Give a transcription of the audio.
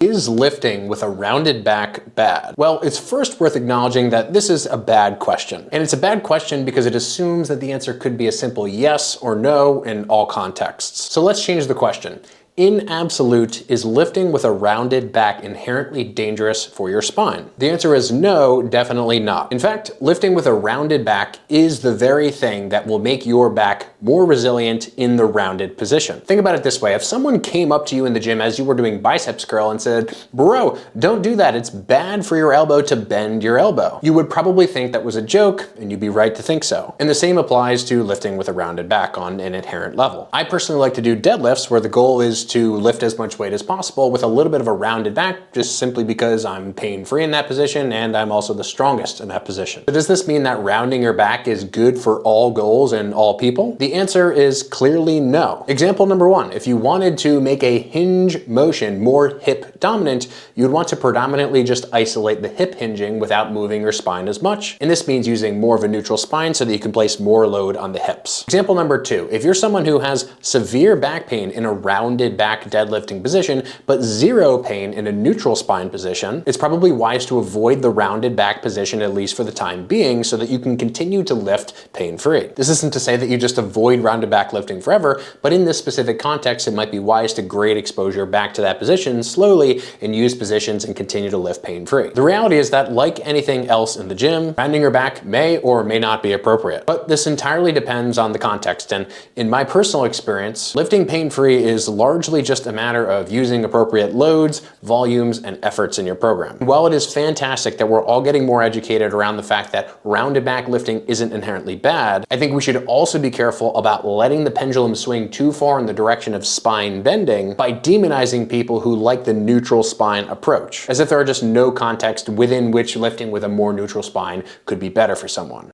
Is lifting with a rounded back bad? Well, it's first worth acknowledging that this is a bad question. And it's a bad question because it assumes that the answer could be a simple yes or no in all contexts. So let's change the question. In absolute, is lifting with a rounded back inherently dangerous for your spine? The answer is no, definitely not. In fact, lifting with a rounded back is the very thing that will make your back more resilient in the rounded position. Think about it this way. If someone came up to you in the gym as you were doing biceps curl and said, "Bro, don't do that. It's bad for your elbow to bend your elbow," you would probably think that was a joke, and you'd be right to think so. And the same applies to lifting with a rounded back on an inherent level. I personally like to do deadlifts where the goal is to lift as much weight as possible with a little bit of a rounded back, just simply because I'm pain-free in that position and I'm also the strongest in that position. So does this mean that rounding your back is good for all goals and all people? The answer is clearly no. Example number one, if you wanted to make a hinge motion more hip dominant, you'd want to predominantly just isolate the hip hinging without moving your spine as much. And this means using more of a neutral spine so that you can place more load on the hips. Example number two, if you're someone who has severe back pain in a rounded back deadlifting position, but zero pain in a neutral spine position, it's probably wise to avoid the rounded back position at least for the time being so that you can continue to lift pain-free. This isn't to say that you just avoid rounded back lifting forever, but in this specific context, it might be wise to grade exposure back to that position slowly and use positions and continue to lift pain-free. The reality is that, like anything else in the gym, rounding your back may or may not be appropriate, but this entirely depends on the context. And in my personal experience, lifting pain-free is largely just a matter of using appropriate loads, volumes, and efforts in your program. While it is fantastic that we're all getting more educated around the fact that rounded back lifting isn't inherently bad, I think we should also be careful about letting the pendulum swing too far in the direction of spine bending by demonizing people who like the neutral spine approach, as if there are just no context within which lifting with a more neutral spine could be better for someone.